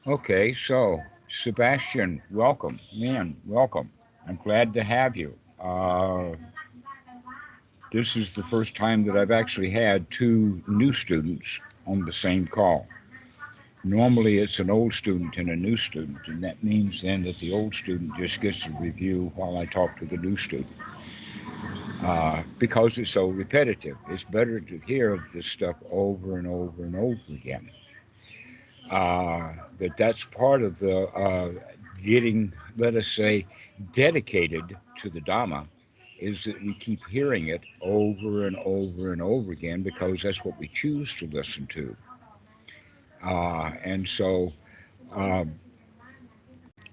Okay, so Sebastian, welcome. Man, welcome. I'm glad to have you. This is the first time that I've actually had two new students on the same call. Normally, it's an old student and a new student, and that means then that the old student just gets to review while I talk to the new student because it's so repetitive. It's better to hear this stuff over and over and over again. That's part of the getting, let us say, dedicated to the Dhamma is that we keep hearing it over and over and over again because that's what we choose to listen to. And so um,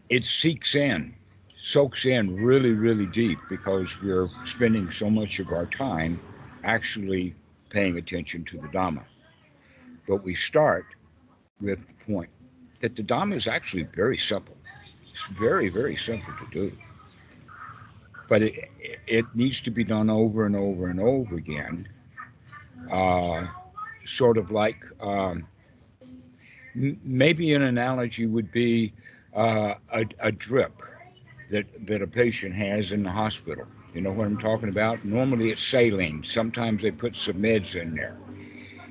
it seeks in, soaks in really, really deep because we're spending so much of our time actually paying attention to the Dhamma. But we start with the point that the Dhamma is actually very simple. It's very, very simple to do. But it needs to be done over and over and over again. Uh, Sort of like maybe an analogy would be a drip that a patient has in the hospital. You know what I'm talking about? Normally it's saline. Sometimes they put some meds in there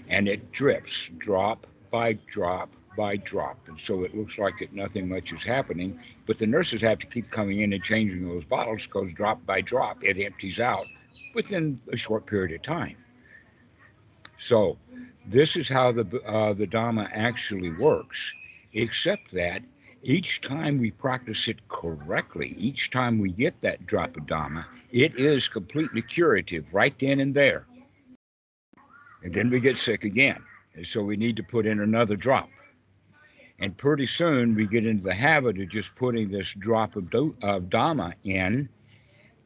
and it drips drop by drop by drop. And so it looks like that nothing much is happening. But the nurses have to keep coming in and changing those bottles because drop by drop it empties out within a short period of time. So this is how the Dhamma actually works, except that each time we practice it correctly, each time we get that drop of Dhamma, it is completely curative right then and there. And then we get sick again. And so we need to put in another drop. And pretty soon we get into the habit of just putting this drop of Dhamma in,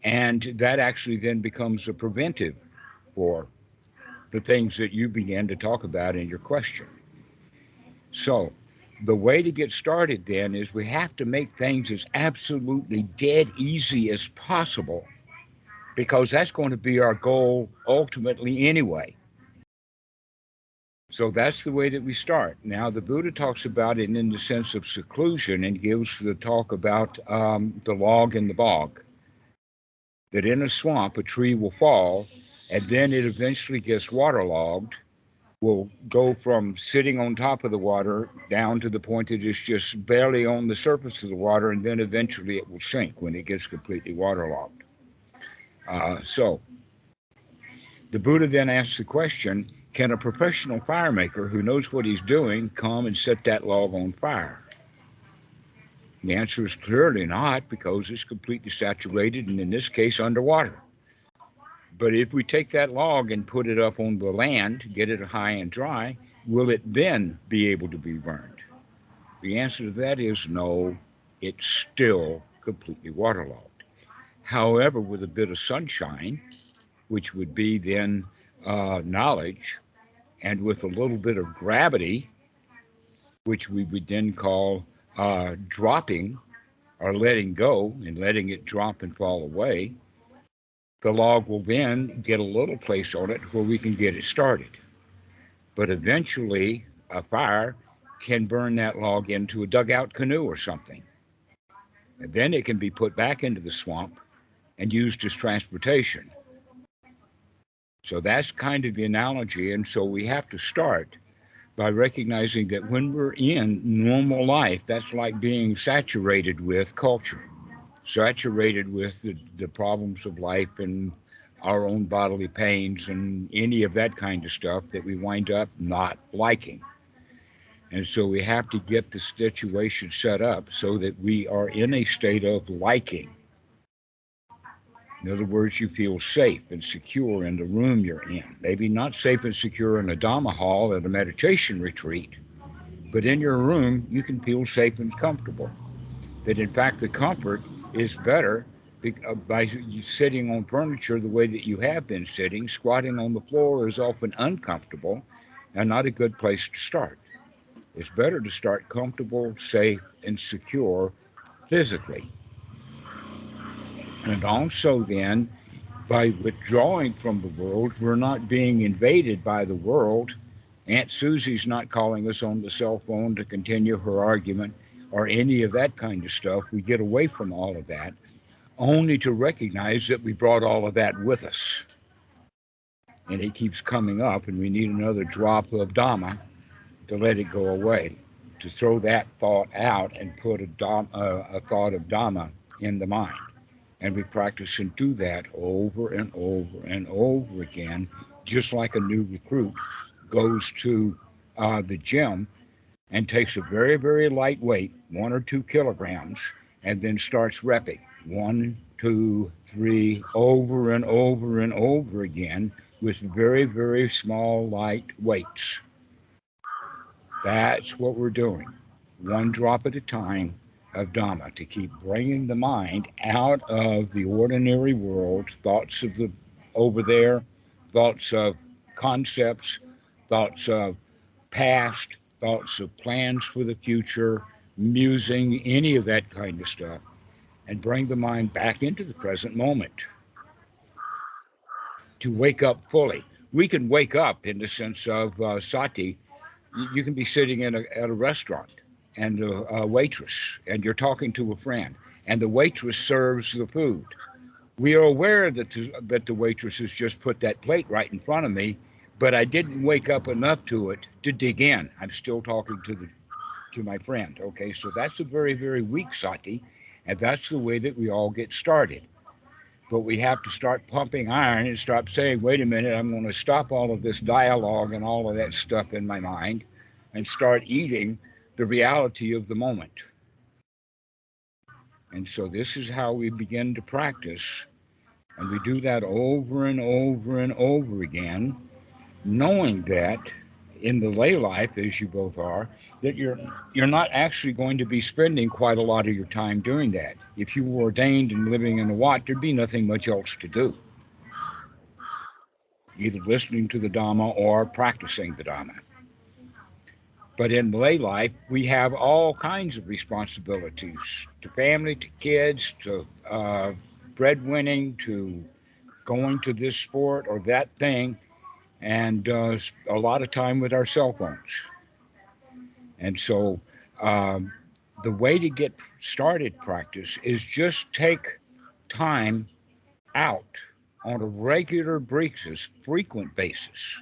and that actually then becomes a preventive for the things that you began to talk about in your question. So, the way to get started then is we have to make things as absolutely dead easy as possible because that's going to be our goal ultimately anyway. So that's the way that we start. Now, the Buddha talks about it in the sense of seclusion and gives the talk about the log and the bog. That in a swamp, a tree will fall, and then it eventually gets waterlogged, will go from sitting on top of the water down to the point that it's just barely on the surface of the water, and then eventually it will sink when it gets completely waterlogged. So the Buddha then asks the question, can a professional firemaker who knows what he's doing come and set that log on fire? The answer is clearly not because it's completely saturated and in this case underwater. But if we take that log and put it up on the land, get it high and dry, will it then be able to be burned? The answer to that is no, it's still completely waterlogged. However, with a bit of sunshine, which would be then knowledge, and with a little bit of gravity, which we would then call dropping or letting go and letting it drop and fall away, the log will then get a little place on it where we can get it started. But eventually, a fire can burn that log into a dugout canoe or something. And then it can be put back into the swamp and used as transportation. So that's kind of the analogy. And so we have to start by recognizing that when we're in normal life, that's like being saturated with culture, saturated with the problems of life and our own bodily pains and any of that kind of stuff that we wind up not liking. And so we have to get the situation set up so that we are in a state of liking. In other words, you feel safe and secure in the room you're in. Maybe not safe and secure in a Dhamma hall at a meditation retreat, but in your room, you can feel safe and comfortable. That in fact, the comfort is better by sitting on furniture the way that you have been sitting. Squatting on the floor is often uncomfortable and not a good place to start. It's better to start comfortable, safe, and secure physically. And also, then, by withdrawing from the world, we're not being invaded by the world Aunt Susie's not calling us on the cell phone to continue her argument or any of that kind of stuff. We get away from all of that, only to recognize that we brought all of that with us. And it keeps coming up, and we need another drop of Dhamma to let it go away, to throw that thought out and put a thought of Dhamma in the mind. And we practice and do that over and over and over again, just like a new recruit goes to the gym and takes a very, very light weight, 1 or 2 kilograms, and then starts repping 1, 2, 3, over and over and over again with very, very small, light weights. That's what we're doing, 1 drop at a time of Dhamma, to keep bringing the mind out of the ordinary world, thoughts of the over there, thoughts of concepts, thoughts of past, thoughts of plans for the future, musing, any of that kind of stuff, and bring the mind back into the present moment to wake up fully. We can wake up in the sense of sati. You can be sitting at a restaurant and a waitress, and you're talking to a friend, and the waitress serves the food. We are aware that the waitress has just put that plate right in front of me, but I didn't wake up enough to it to dig in. I'm still talking to my friend. Okay, so that's a very, very weak sati, and that's the way that we all get started. But we have to start pumping iron and start saying, wait a minute, I'm going to stop all of this dialogue and all of that stuff in my mind and start eating the reality of the moment. And so this is how we begin to practice. And we do that over and over and over again, knowing that in the lay life, as you both are, that you're not actually going to be spending quite a lot of your time doing that. If you were ordained and living in a wat, there'd be nothing much else to do, either listening to the Dhamma or practicing the Dhamma. But in lay life, we have all kinds of responsibilities, to family, to kids, to breadwinning, to going to this sport or that thing, and a lot of time with our cell phones. And so the way to get started practice is just take time out on a regular basis, frequent basis.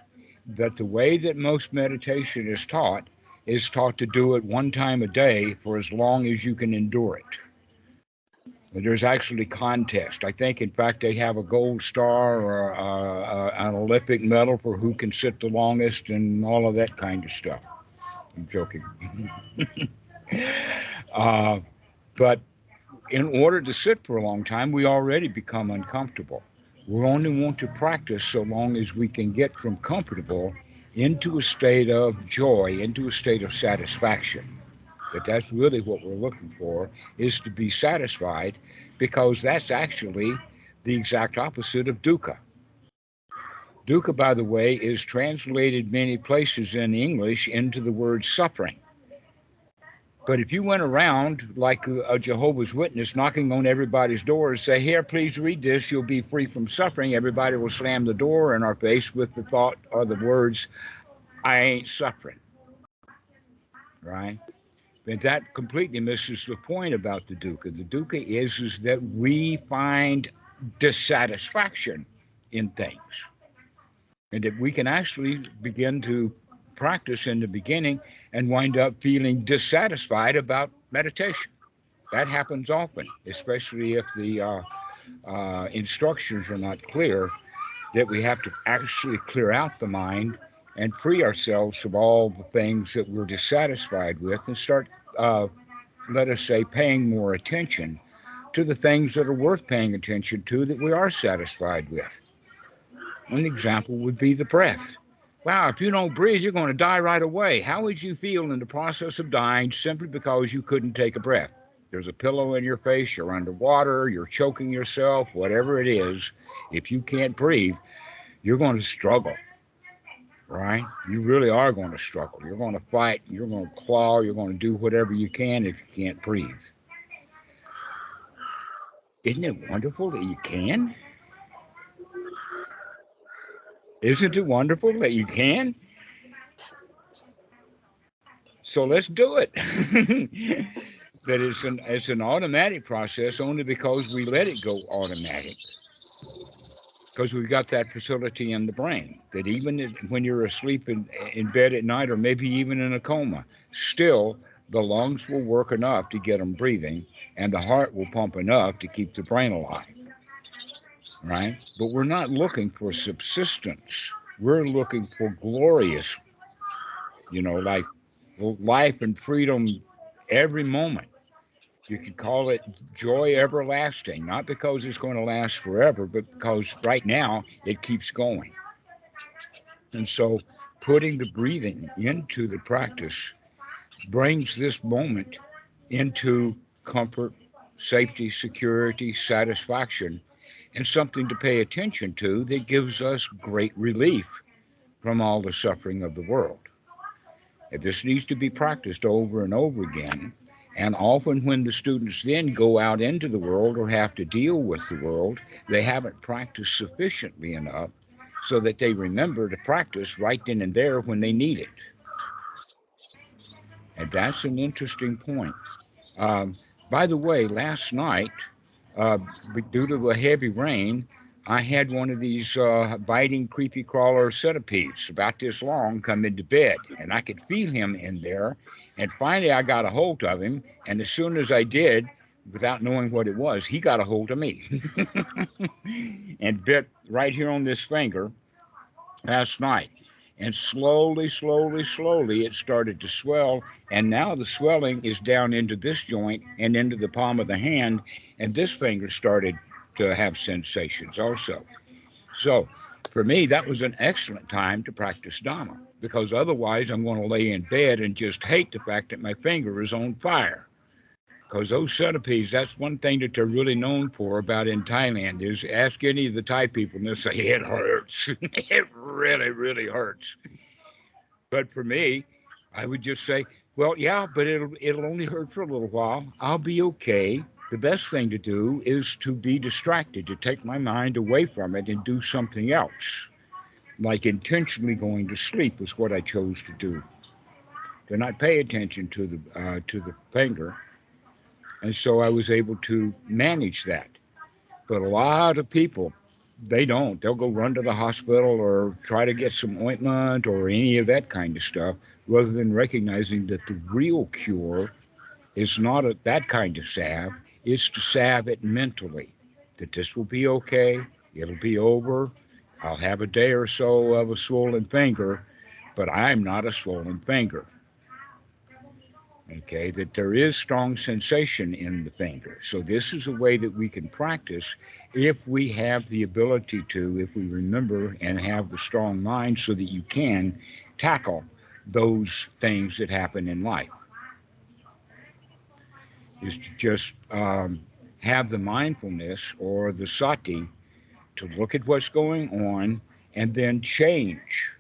That the way that most meditation is taught to do it 1 time a day for as long as you can endure it. There's actually contest. I think, in fact, they have a gold star or an Olympic medal for who can sit the longest and all of that kind of stuff. I'm joking. But in order to sit for a long time, we already become uncomfortable. We only want to practice so long as we can get from comfortable into a state of joy, into a state of satisfaction. That's really what we're looking for, is to be satisfied, because that's actually the exact opposite of dukkha. Dukkha, by the way, is translated many places in English into the word suffering. But if you went around like a Jehovah's Witness knocking on everybody's doors, say, here, please read this, you'll be free from suffering, everybody will slam the door in our face with the thought or the words, I ain't suffering, right? But that completely misses the point about the dukkha. The dukkha is that we find dissatisfaction in things. And that we can actually begin to practice in the beginning and wind up feeling dissatisfied about meditation. That happens often, especially if the instructions are not clear, that we have to actually clear out the mind and free ourselves from all the things that we're dissatisfied with and start, let us say, paying more attention to the things that are worth paying attention to that we are satisfied with. One example would be the breath. Wow, if you don't breathe, you're going to die right away. How would you feel in the process of dying simply because you couldn't take a breath? There's a pillow in your face, you're underwater, you're choking yourself, whatever it is. If you can't breathe, you're going to struggle, right? You really are going to struggle. You're going to fight, you're going to claw, you're going to do whatever you can if you can't breathe. Isn't it wonderful that you can? Isn't it wonderful that you can? So let's do it. That is it's an automatic process only because we let it go automatic. Because we've got that facility in the brain that even when you're asleep in bed at night or maybe even in a coma, still the lungs will work enough to get them breathing and the heart will pump enough to keep the brain alive, right? But we're not looking for subsistence. We're looking for glorious, like life and freedom every moment. You could call it joy everlasting, not because it's going to last forever, but because right now it keeps going. And so putting the breathing into the practice brings this moment into comfort, safety, security, satisfaction, and something to pay attention to that gives us great relief from all the suffering of the world. And this needs to be practiced over and over again. And often, when the students then go out into the world or have to deal with the world, they haven't practiced sufficiently enough so that they remember to practice right then and there when they need it. And that's an interesting point. Um, by the way, last night, uh, due to a heavy rain, I had one of these biting creepy crawler centipedes about this long come into bed, and I could feel him in there. And finally, I got a hold of him, and as soon as I did, without knowing what it was, he got a hold of me and bit right here on this finger last night. And slowly, slowly, slowly, it started to swell. And now the swelling is down into this joint and into the palm of the hand. And this finger started to have sensations also. So for me, that was an excellent time to practice Dhamma because otherwise I'm going to lay in bed and just hate the fact that my finger is on fire. Because those centipedes, that's one thing that they're really known for about in Thailand is ask any of the Thai people and they'll say, it hurts. It really, really hurts. But for me, I would just say, well, yeah, but it'll only hurt for a little while. I'll be okay. The best thing to do is to be distracted, to take my mind away from it and do something else. Like intentionally going to sleep was what I chose to do. To not pay attention to the finger, and so I was able to manage that. But a lot of people, they don't. They'll go run to the hospital or try to get some ointment or any of that kind of stuff, rather than recognizing that the real cure is not that kind of salve, it's to salve it mentally. That this will be okay, it'll be over, I'll have a day or so of a swollen finger, but I'm not a swollen finger. Okay, that there is strong sensation in the finger. So this is a way that we can practice if we have the ability to, if we remember and have the strong mind so that you can tackle those things that happen in life. Is to just have the mindfulness or the sati to look at what's going on and then change.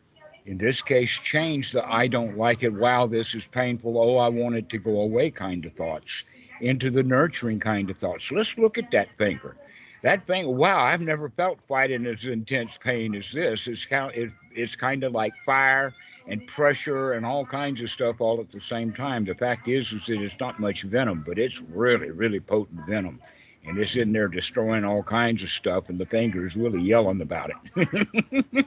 In this case, change the I don't like it, wow, this is painful, oh, I want it to go away kind of thoughts into the nurturing kind of thoughts. So let's look at that finger. That finger, wow, I've never felt quite in as intense pain as this. It's kind of like fire and pressure and all kinds of stuff all at the same time. The fact is that it's not much venom, but it's really, really potent venom. And it's in there destroying all kinds of stuff, and the finger is really yelling about it.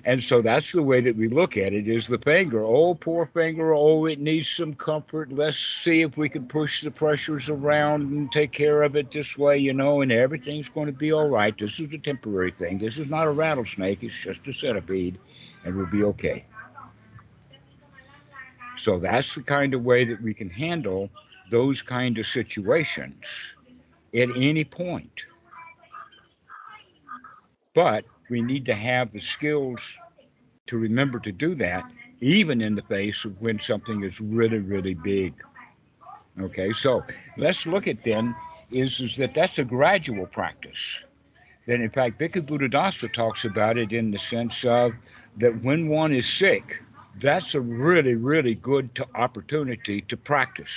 And so that's the way that we look at it is the finger. Oh, poor finger. Oh, it needs some comfort. Let's see if we can push the pressures around and take care of it this way, and everything's going to be all right. This is a temporary thing. This is not a rattlesnake. It's just a centipede, and we'll be okay. So that's the kind of way that we can handle those kind of situations at any point. But we need to have the skills to remember to do that, even in the face of when something is really, really big. Okay, so let's look at then is that that's a gradual practice. That in fact, Bhikkhu Buddhadasa talks about it in the sense of that when one is sick, that's a really, really good opportunity to practice.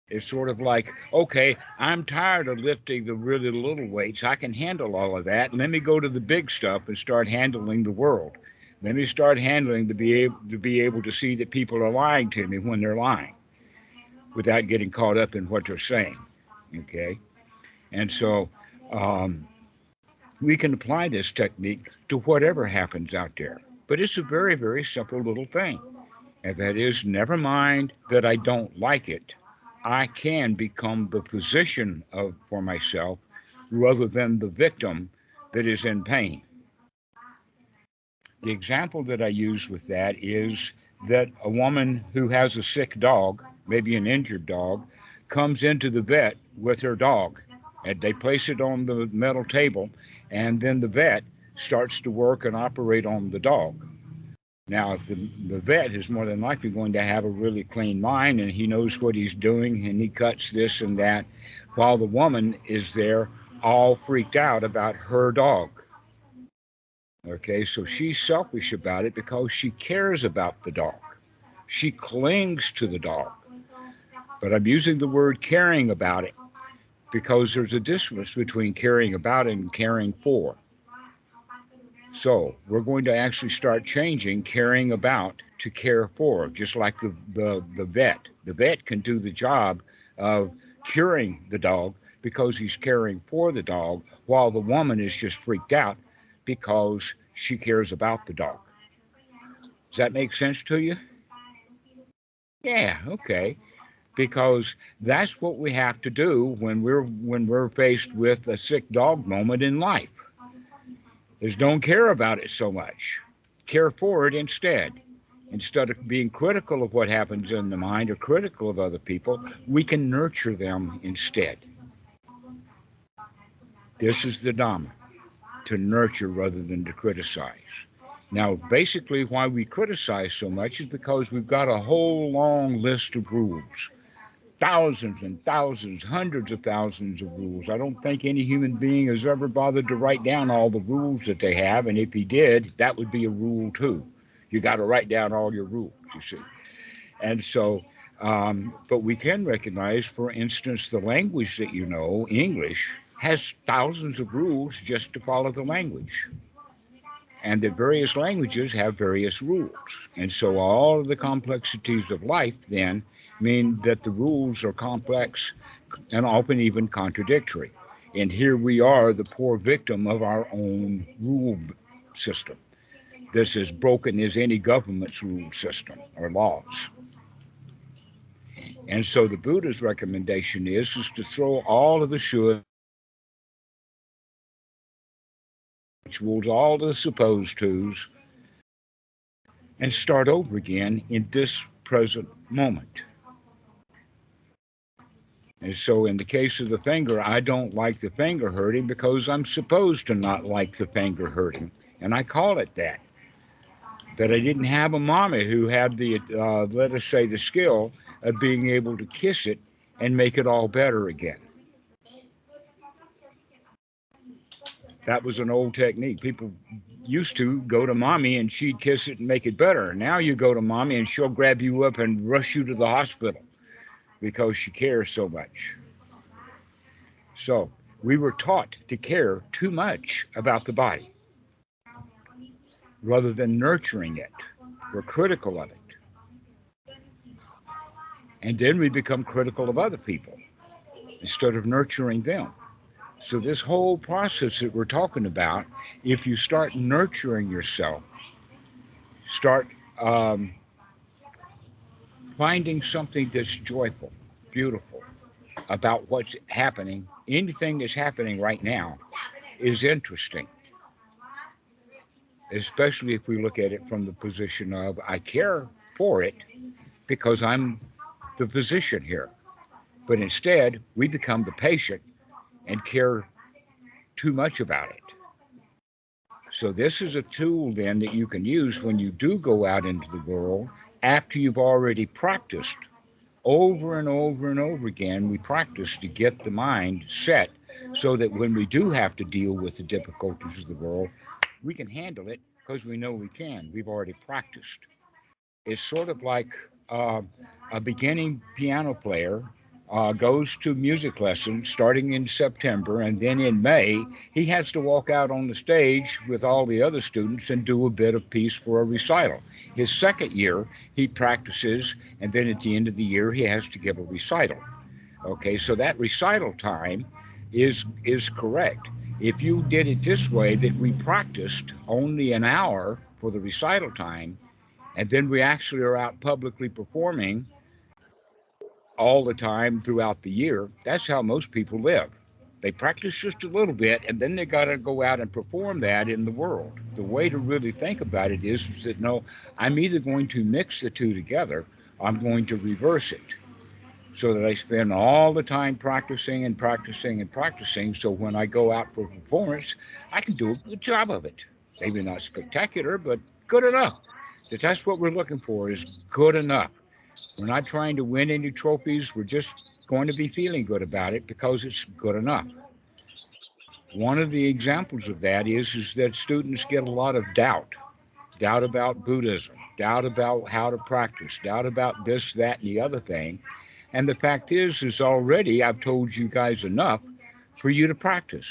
It's sort of like, okay, I'm tired of lifting the really little weights. I can handle all of that. Let me go to the big stuff and start handling the world. Let me start handling to be able to see that people are lying to me when they're lying without getting caught up in what they're saying. Okay? And so we can apply this technique to whatever happens out there. But it's a very, very simple little thing. And that is, never mind that I don't like it. I can become the physician for myself rather than the victim that is in pain. The example that I use with that is that a woman who has a sick dog, maybe an injured dog, comes into the vet with her dog, and they place it on the metal table, and then the vet starts to work and operate on the dog. Now, if the vet is more than likely going to have a really clean mind and he knows what he's doing and he cuts this and that, while the woman is there all freaked out about her dog. Okay, so she's selfish about it because she cares about the dog. She clings to the dog. But I'm using the word caring about it because there's a difference between caring about and caring for. So we're going to actually start changing caring about to care for, just like the vet. The vet can do the job of curing the dog because he's caring for the dog, while the woman is just freaked out because she cares about the dog. Does that make sense to you? Yeah, okay. Because that's what we have to do when we're faced with a sick dog moment in life. Is don't care about it so much. Care for it instead. Instead of being critical of what happens in the mind or critical of other people, we can nurture them instead. This is the Dhamma, to nurture rather than to criticize. Now, basically, why we criticize so much is because we've got a whole long list of rules. Thousands and thousands, hundreds of thousands of rules. I don't think any human being has ever bothered to write down all the rules that they have, and if he did, that would be a rule too. You got to write down all your rules, you see. And so, but we can recognize, for instance, the language that you know, English, has thousands of rules just to follow the language. And that various languages have various rules. And so all of the complexities of life then mean that the rules are complex and often even contradictory. And here we are, the poor victim of our own rule system. This is broken as any government's rule system or laws. And so the Buddha's recommendation is to throw all of the shoulds, all the supposed tos, and start over again in this present moment. And so in the case of the finger, I don't like the finger hurting because I'm supposed to not like the finger hurting. And I call it that. That I didn't have a mommy who had the, let us say, the skill of being able to kiss it and make it all better again. That was an old technique. People used to go to mommy and she'd kiss it and make it better. Now you go to mommy and she'll grab you up and rush you to the hospital because she cares so much. So we were taught to care too much about the body rather than nurturing it. We're critical of it. And then we become critical of other people instead of nurturing them. So this whole process that we're talking about, if you start nurturing yourself, start finding something that's joyful, beautiful about what's happening, anything that's happening right now is interesting, especially if we look at it from the position of I care for it because I'm the physician here. But instead, we become the patient and care too much about it. So this is a tool then that you can use when you do go out into the world after you've already practiced over and over and over again. We practice to get the mind set so that when we do have to deal with the difficulties of the world, we can handle it because we know we can. We've already practiced. It's sort of like a beginning piano player goes to music lessons starting in September, and then in May, he has to walk out on the stage with all the other students and do a bit of piece for a recital. His second year, he practices, and then at the end of the year, he has to give a recital. Okay, so that recital time is correct. If you did it this way, that we practiced only an hour for the recital time, and then we actually are out publicly performing all the time throughout the year, that's how most people live. They practice just a little bit, and then they got to go out and perform that in the world. The way to really think about it is that no, I'm either going to mix the two together, or I'm going to reverse it, so that I spend all the time practicing and practicing and practicing. So when I go out for performance, I can do a good job of it. Maybe not spectacular, but good enough. That's what we're looking for, is good enough. We're not trying to win any trophies. We're just going to be feeling good about it because it's good enough. One of the examples of that is that students get a lot of doubt about Buddhism, doubt about how to practice, doubt about this, that, and the other thing. And the fact is already I've told you guys enough for you to practice.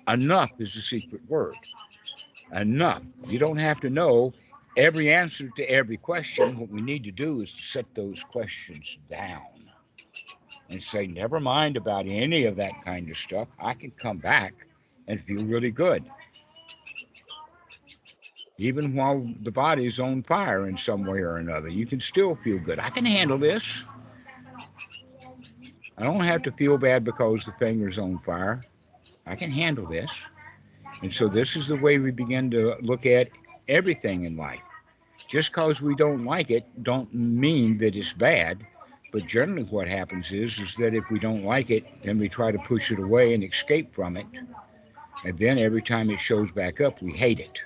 Enough is the secret word. Enough. You don't have to know every answer to every question. What we need to do is to set those questions down and say, never mind about any of that kind of stuff. I can come back and feel really good. Even while the body's on fire in some way or another, you can still feel good. I can handle this. I don't have to feel bad because the finger's on fire. I can handle this. And so this is the way we begin to look at everything in life. Just because we don't like it don't mean that it's bad. But generally what happens is that if we don't like it, then we try to push it away and escape from it. And then every time it shows back up, we hate it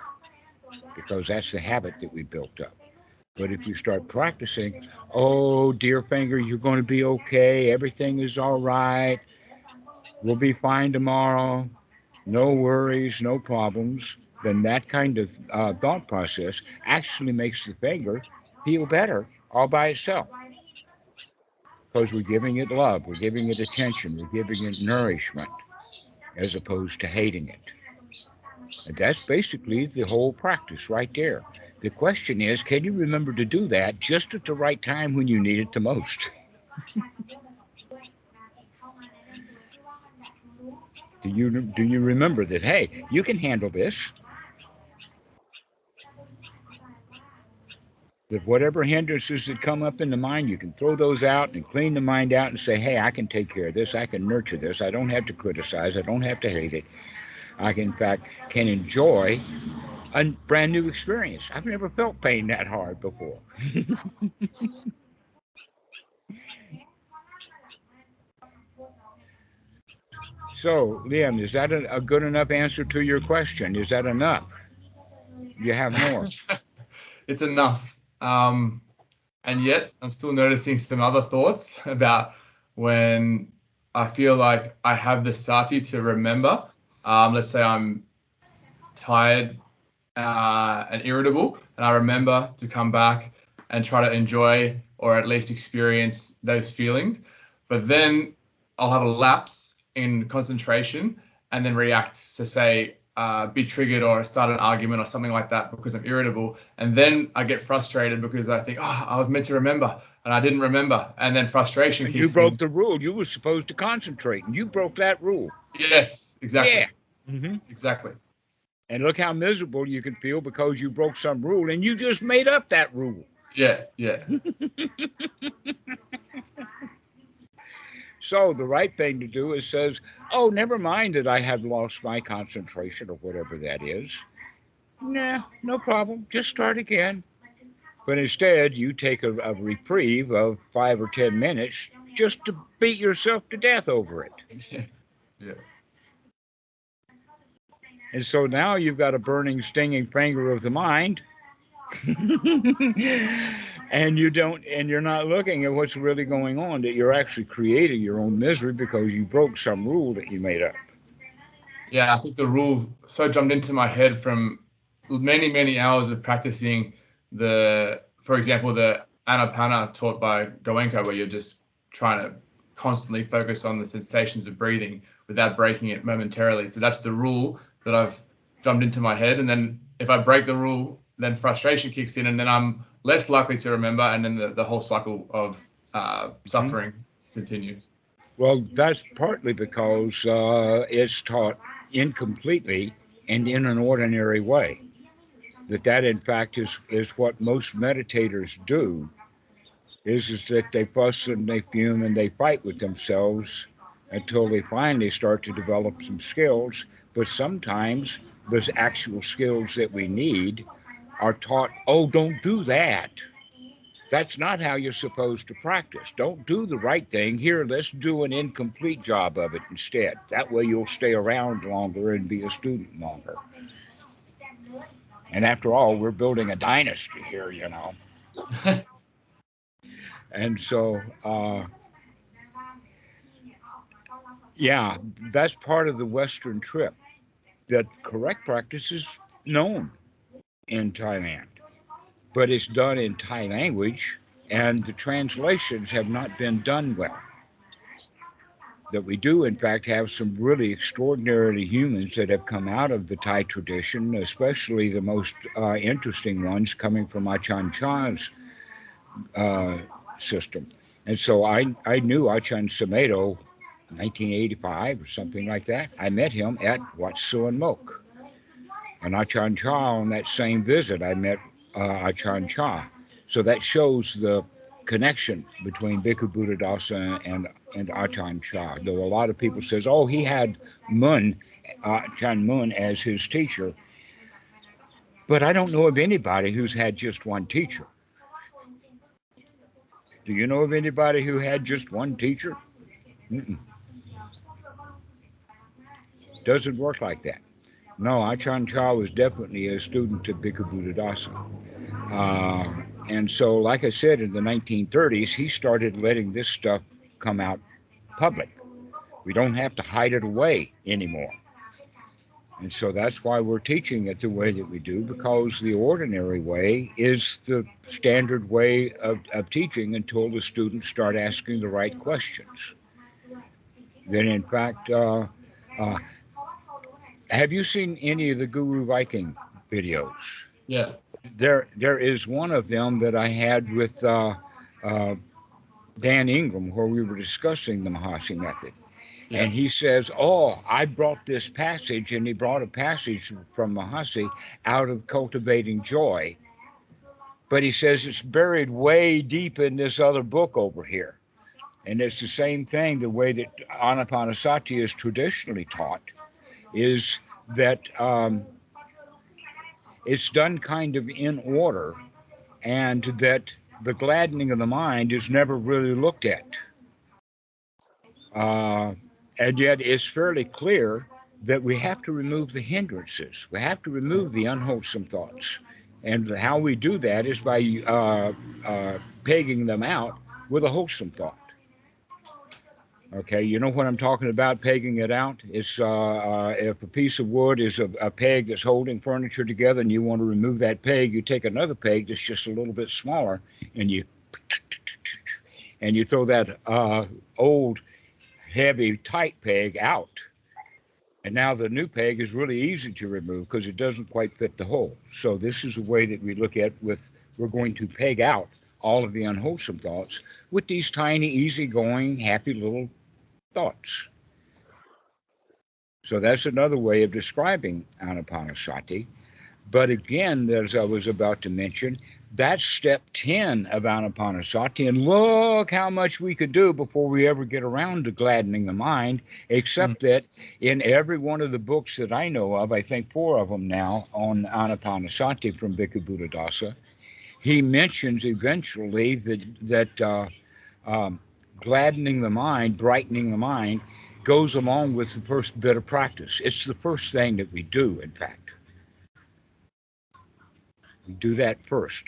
because that's the habit that we built up. But if you start practicing, oh, dear finger, you're going to be okay. Everything is all right. We'll be fine tomorrow. No worries, no problems. Then that kind of thought process actually makes the finger feel better all by itself because we're giving it love, we're giving it attention, we're giving it nourishment as opposed to hating it. And that's basically the whole practice right there. The question is, can you remember to do that just at the right time when you need it the most? Do you remember that, hey, you can handle this? That whatever hindrances that come up in the mind, you can throw those out and clean the mind out and say, hey, I can take care of this. I can nurture this. I don't have to criticize. I don't have to hate it. I can, in fact, can enjoy a brand new experience. I've never felt pain that hard before. So, Liam, is that a good enough answer to your question? Is that enough? You have more. It's enough. And yet I'm still noticing some other thoughts about when I feel like I have the sati to remember. Let's say I'm tired and irritable, and I remember to come back and try to enjoy or at least experience those feelings. But then I'll have a lapse in concentration and then react. So say be triggered or start an argument or something like that because I'm irritable. And then I get frustrated because I think, oh, I was meant to remember and I didn't remember. And then frustration kicks in. You broke the rule. You were supposed to concentrate, and you broke that rule. Yes, exactly. Yeah. Mm-hmm. Exactly. And look how miserable you can feel because you broke some rule and you just made up that rule. Yeah, yeah. So the right thing to do is says, oh, never mind that I have lost my concentration or whatever that is. Nah, no problem. Just start again. But instead, you take a reprieve of 5 or 10 minutes just to beat yourself to death over it. Yeah. And so now you've got a burning, stinging finger of the mind. And you're not looking at what's really going on, that you're actually creating your own misery because you broke some rule that you made up. Yeah, I think the rules so jumped into my head from many, many hours of practicing for example, the Anapana taught by Goenka, where you're just trying to constantly focus on the sensations of breathing without breaking it momentarily. So that's the rule that I've drummed into my head. And then if I break the rule, then frustration kicks in, and then I'm less likely to remember, and then the whole cycle of suffering continues. Well, that's partly because it's taught incompletely and in an ordinary way. That in fact is what most meditators do, is that they fuss and they fume and they fight with themselves until they finally start to develop some skills. But sometimes those actual skills that we need are taught, oh, don't do that. That's not how you're supposed to practice. Don't do the right thing. Here, let's do an incomplete job of it instead. That way you'll stay around longer and be a student longer. And after all, we're building a dynasty here, you know. And so, yeah, that's part of the Western trip. That correct practice is known in Thailand, but it's done in Thai language, and the translations have not been done well. That we do, in fact, have some really extraordinary humans that have come out of the Thai tradition, especially the most interesting ones coming from Ajahn Chah's system. And so I knew Ajahn Sumedho 1985 or something like that. I met him at Wat Suan Mok. And Ajahn Chah, on that same visit, I met Ajahn Chah. So that shows the connection between Bhikkhu Buddhadasa and Ajahn Chah. Though a lot of people says, oh, he had Ajahn Mun as his teacher. But I don't know of anybody who's had just one teacher. Do you know of anybody who had just one teacher? Mm-mm. Doesn't work like that. No, Ajahn Chah was definitely a student of Bhikkhu Buddhadasa. And so, like I said, in the 1930s, he started letting this stuff come out public. We don't have to hide it away anymore. And so that's why we're teaching it the way that we do, because the ordinary way is the standard way of teaching until the students start asking the right questions. Then, in fact, have you seen any of the Guru Viking videos? Yeah. There is one of them that I had with Dan Ingram where we were discussing the Mahasi method. Yeah. And he says, oh, I brought this passage, and he brought a passage from Mahasi out of Cultivating Joy. But he says it's buried way deep in this other book over here. And it's the same thing, the way that Anapanasati is traditionally taught, is that it's done kind of in order, and that the gladdening of the mind is never really looked at. And yet it's fairly clear that we have to remove the hindrances. We have to remove the unwholesome thoughts. And how we do that is by pegging them out with a wholesome thought. Okay, you know what I'm talking about, pegging it out? It's if a piece of wood is a peg that's holding furniture together and you want to remove that peg, you take another peg that's just a little bit smaller and you throw that old, heavy, tight peg out. And now the new peg is really easy to remove because it doesn't quite fit the hole. So this is a way that we look at we're going to peg out all of the unwholesome thoughts with these tiny, easygoing, happy little thoughts. So that's another way of describing Anapanasati. But again, as I was about to mention, that's step 10 of Anapanasati. And look how much we could do before we ever get around to gladdening the mind, except that in every one of the books that I know of, I think 4 of them now on Anapanasati from Bhikkhu Buddhadasa, he mentions eventually that gladdening the mind, brightening the mind, goes along with the first bit of practice. It's the first thing that we do, in fact. We do that first.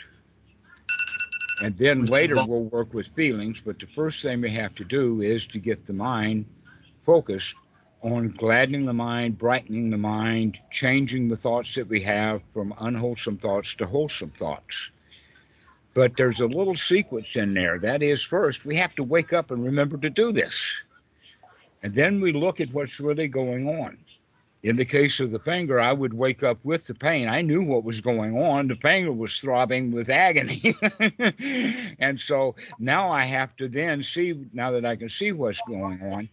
And then later we'll work with feelings, but the first thing we have to do is to get the mind focused on gladdening the mind, brightening the mind, changing the thoughts that we have from unwholesome thoughts to wholesome thoughts. But there's a little sequence in there. That is, first, we have to wake up and remember to do this. And then we look at what's really going on. In the case of the finger, I would wake up with the pain. I knew what was going on. The finger was throbbing with agony. And so now I have to then see, now that I can see what's going on,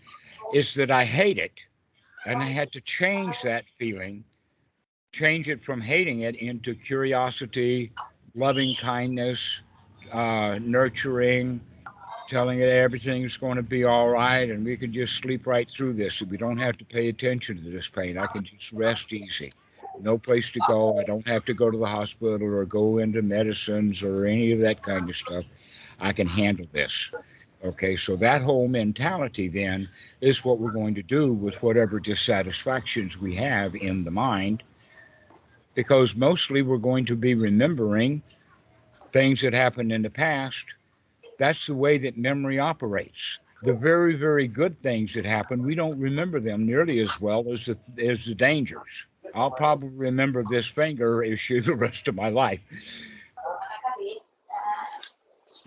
is that I hate it. And I had to change that feeling, change it from hating it into curiosity, loving kindness, nurturing, telling it everything's going to be all right and we can just sleep right through this. We don't have to pay attention to this pain. I can just rest easy. No place to go. I don't have to go to the hospital or go into medicines or any of that kind of stuff. I can handle this. Okay, so that whole mentality then is what we're going to do with whatever dissatisfactions we have in the mind, because mostly we're going to be remembering things that happened in the past. That's the way that memory operates. The very, very good things that happen, we don't remember them nearly as well as the dangers. I'll probably remember this finger issue the rest of my life.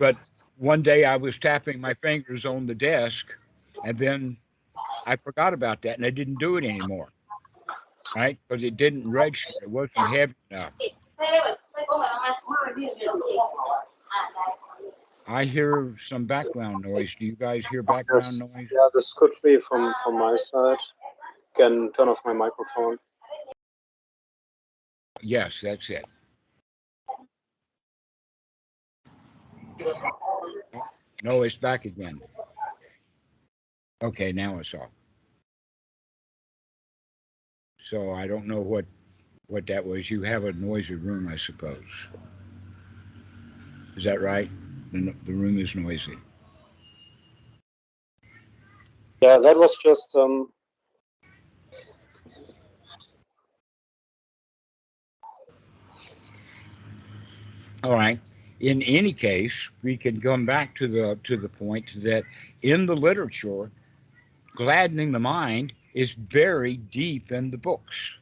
But one day I was tapping my fingers on the desk, and then I forgot about that, and I didn't do it anymore, right? Because it didn't register. It wasn't heavy enough. I hear some background noise. Do you guys hear background Yes. noise? Yeah, this could be from my side. Can turn off my microphone. Yes, that's it. No, it's back again. Okay, now it's off. So I don't know what that was. You have a noisy room, I suppose. Is that right? The room is noisy. Yeah, that was just All right. In any case, we can come back to the point that in the literature, gladdening the mind is very deep in the books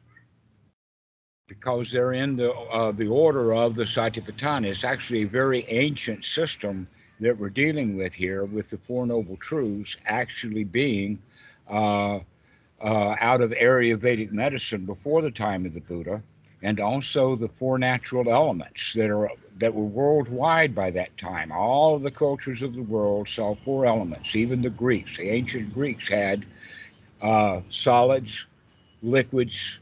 because they're in the order of the Satipatthana. It's actually a very ancient system that we're dealing with here, with the Four Noble Truths actually being uh, out of area Vedic medicine before the time of the Buddha, and also the four natural elements that were worldwide by that time. All of the cultures of the world saw four elements. Even the Greeks, the ancient Greeks, had solids, liquids,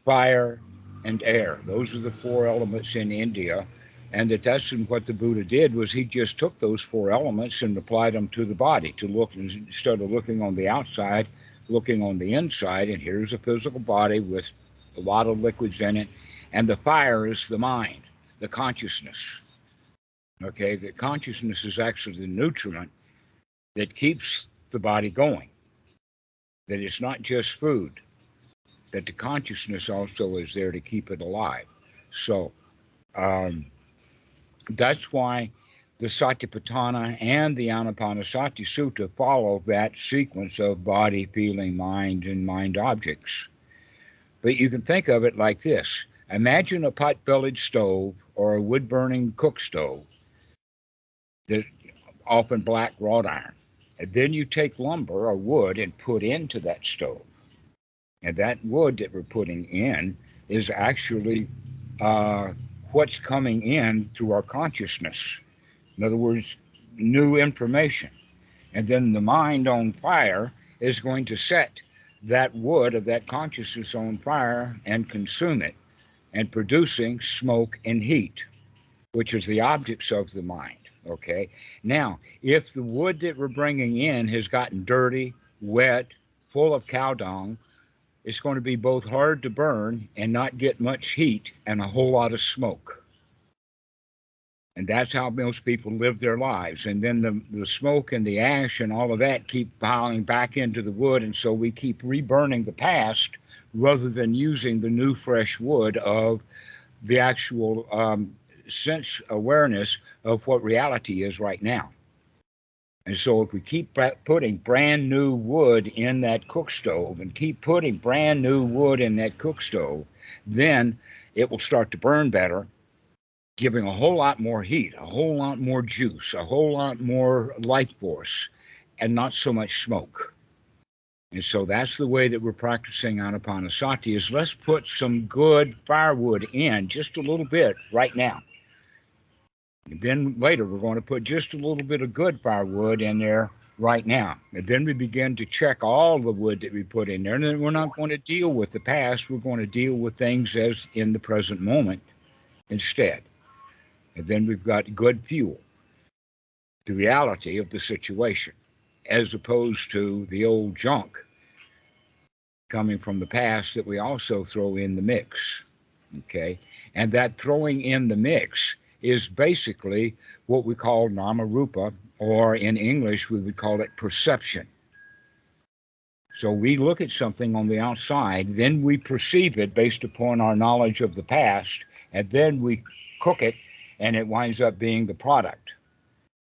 fire, and air. Those are the four elements in India. And that's what the Buddha did was he just took those four elements and applied them to the body to look, instead of looking on the outside, looking on the inside. And here's a physical body with a lot of liquids in it. And the fire is the mind, the consciousness. Okay, the consciousness is actually the nutriment that keeps the body going. That it's not just food, that the consciousness also is there to keep it alive. So um, that's why the Satipatthana and the Anapanasati Sutta follow that sequence of body, feeling, mind, and mind objects. But you can think of it like this. Imagine a pot-bellied stove or a wood-burning cook stove that's often black wrought iron. And then you take lumber or wood and put into that stove. And that wood that we're putting in is actually what's coming in through our consciousness. In other words, new information. And then the mind on fire is going to set that wood of that consciousness on fire and consume it, and producing smoke and heat, which is the objects of the mind. Okay. Now, if the wood that we're bringing in has gotten dirty, wet, full of cow dung, it's going to be both hard to burn and not get much heat and a whole lot of smoke. And that's how most people live their lives. And then the smoke and the ash and all of that keep piling back into the wood. And so we keep reburning the past rather than using the new, fresh wood of the actual sense awareness of what reality is right now. And so if we keep putting brand new wood in that cook stove and keep putting brand new wood in that cook stove, then it will start to burn better. giving a whole lot more heat, a whole lot more juice, a whole lot more life force, and not so much smoke. And so that's the way that we're practicing Anapanasati is let's put some good firewood in just a little bit right now. And then later we're going to put just a little bit of good firewood in there right now. And then we begin to check all the wood that we put in there. And then we're not going to deal with the past. We're going to deal with things as in the present moment instead. And then we've got good fuel, the reality of the situation, as opposed to the old junk coming from the past that we also throw in the mix. Okay. And that throwing in the mix is basically what we call Dhammarato, or in English, we would call it perception. So we look at something on the outside, then we perceive it based upon our knowledge of the past, and then we cook it, and it winds up being the product.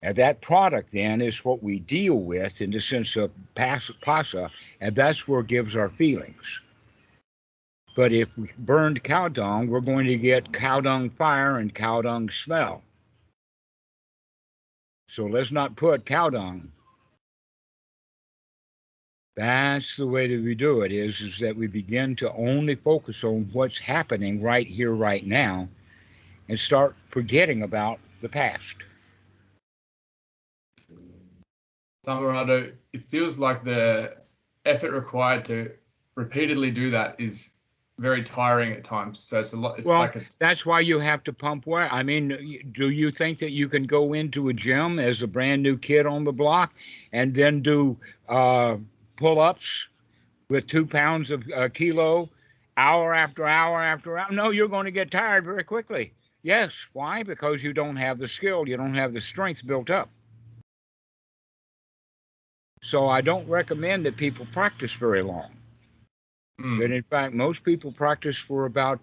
And that product then is what we deal with in the sense of pasa, and that's where it gives our feelings. But if we burned cow dung, we're going to get cow dung fire and cow dung smell. So let's not put cow dung. That's the way that we do it, is that we begin to only focus on what's happening right here, right now, and start forgetting about the past. Dhammarato, it feels like the effort required to repeatedly do that is very tiring at times. So it's a lot. That's why you have to pump weight. I mean, do you think that you can go into a gym as a brand new kid on the block and then do pull-ups with 2 pounds of kilo hour after hour after hour? No, you're going to get tired very quickly. Yes. Why? Because you don't have the skill. You don't have the strength built up. So I don't recommend that people practice very long. But in fact, most people practice for about,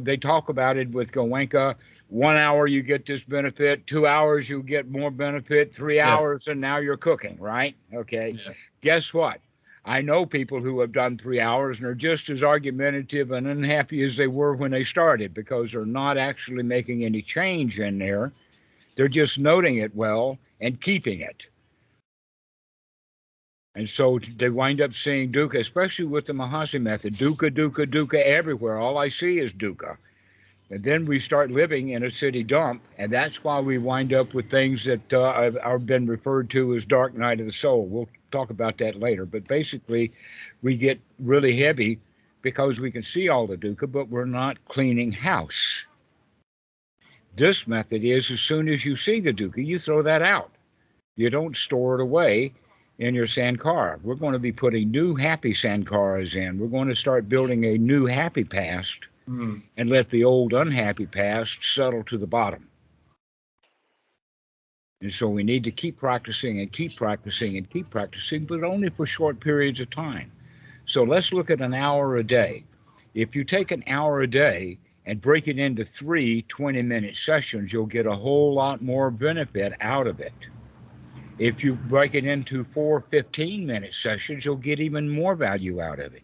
they talk about it with Goenka, 1 hour you get this benefit, 2 hours you get more benefit, 3 hours and now you're cooking, right? Okay. Yeah. Guess what? I know people who have done 3 hours and are just as argumentative and unhappy as they were when they started because they're not actually making any change in there. They're just noting it well and keeping it. And so they wind up seeing dukkha, especially with the Mahasi method, dukkha, dukkha, dukkha everywhere. All I see is dukkha. And then we start living in a city dump, and that's why we wind up with things that have been referred to as dark night of the soul. We'll talk about that later. But basically, we get really heavy because we can see all the dukkha, but we're not cleaning house. This method is as soon as you see the dukkha, you throw that out. You don't store it away in your sankara. We're going to be putting new happy sankaras in. We're going to start building a new happy past and let the old unhappy past settle to the bottom. And so we need to keep practicing and keep practicing and keep practicing, but only for short periods of time. So let's look at an hour a day. If you take an hour a day and break it into 3 20-minute sessions, you'll get a whole lot more benefit out of it. If you break it into 4 15-minute sessions, you'll get even more value out of it.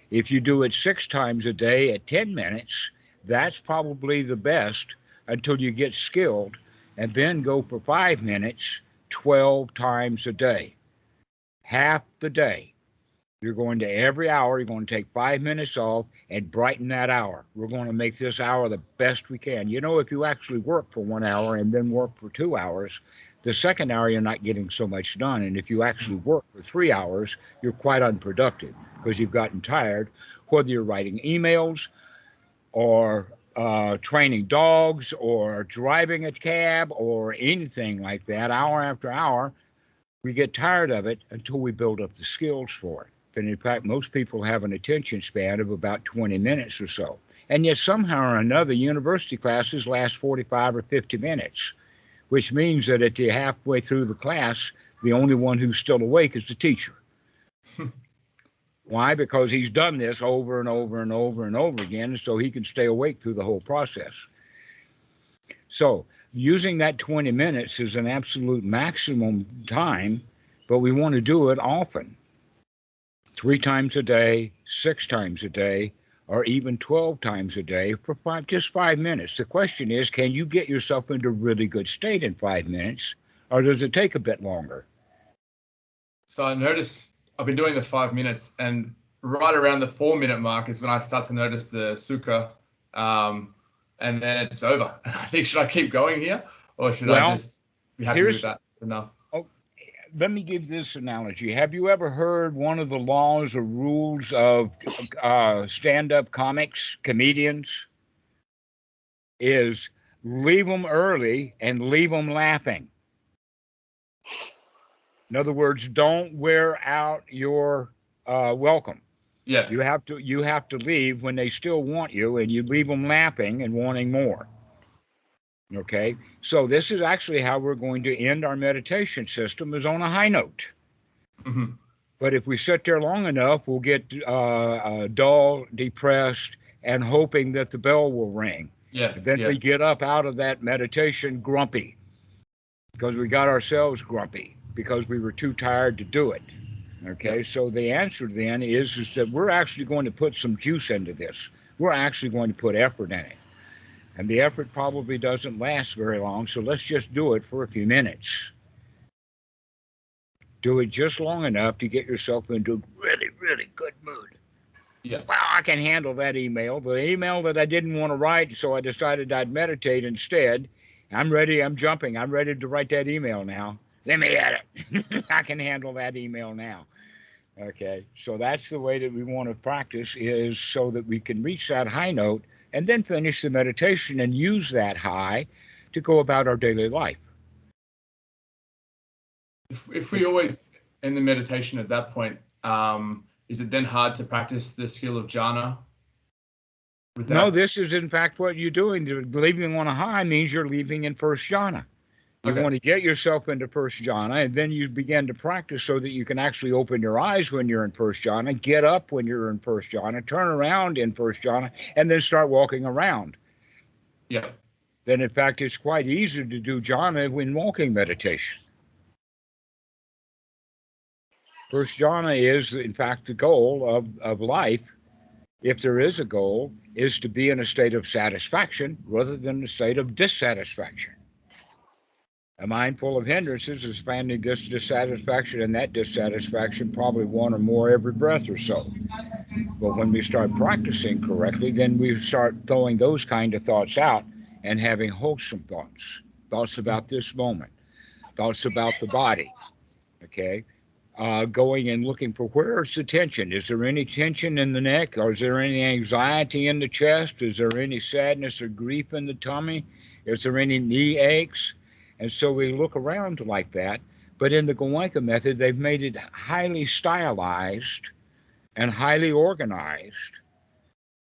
If you do it 6 times a day at 10 minutes, that's probably the best until you get skilled, and then go for 5 minutes 12 times a day. Half the day. You're going to every hour, you're going to take 5 minutes off and brighten that hour. We're going to make this hour the best we can. You know, if you actually work for 1 hour and then work for 2 hours, the second hour, you're not getting so much done. And if you actually work for 3 hours, you're quite unproductive because you've gotten tired, whether you're writing emails or training dogs or driving a cab or anything like that. Hour after hour, we get tired of it until we build up the skills for it. And in fact, most people have an attention span of about 20 minutes or so. And yet somehow or another, university classes last 45 or 50 minutes. Which means that at the halfway through the class, the only one who's still awake is the teacher. Why? Because he's done this over and over and over and over again, so he can stay awake through the whole process. So using that 20 minutes is an absolute maximum time, but we want to do it often. 3 times a day, 6 times a day, or even 12 times a day for just 5 minutes. The question is, can you get yourself into a really good state in 5 minutes, or does it take a bit longer? So I notice I've been doing the 5 minutes, and right around the 4 minute mark is when I start to notice the sukha, and then it's over. I think, should I keep going here, or should I just be happy with that? It's enough. Let me give this analogy. Have you ever heard one of the laws or rules of stand-up comedians is leave them early and leave them laughing? In other words, don't wear out your welcome. Yeah. You have to leave when they still want you, and you leave them laughing and wanting more. Okay, so this is actually how we're going to end our meditation system, is on a high note. Mm-hmm. But if we sit there long enough, we'll get dull, depressed, and hoping that the bell will ring. Yeah. And then we get up out of that meditation grumpy, because we got ourselves grumpy because we were too tired to do it. Okay, so the answer then is that we're actually going to put some juice into this. We're actually going to put effort in it. And the effort probably doesn't last very long, so let's just do it for a few minutes. Do it just long enough to get yourself into a really, really good mood. Yeah. Well, I can handle that email. The email that I didn't want to write, so I decided I'd meditate instead. I'm ready. I'm jumping. I'm ready to write that email now. Let me at it. I can handle that email now. Okay, so that's the way that we want to practice, is so that we can reach that high note and then finish the meditation and use that high to go about our daily life. If we always end the meditation at that point, is it then hard to practice the skill of jhana? No, this is in fact what you're doing. Leaving on a high means you're leaving in first jhana. You want to get yourself into first jhana, and then you begin to practice so that you can actually open your eyes when you're in first jhana, get up when you're in first jhana, turn around in first jhana, and then start walking around. Yeah. Then, in fact, it's quite easy to do jhana when walking meditation. First jhana is, in fact, the goal of life, if there is a goal, is to be in a state of satisfaction rather than a state of dissatisfaction. A mind full of hindrances is expanding this dissatisfaction, and that dissatisfaction probably one or more every breath or so. But when we start practicing correctly, then we start throwing those kind of thoughts out and having wholesome thoughts about this moment, thoughts about the body, okay? Going and looking for, where's the tension? Is there any tension in the neck? Or is there any anxiety in the chest? Is there any sadness or grief in the tummy? Is there any knee aches? And so we look around like that. But in the Goenka method, they've made it highly stylized and highly organized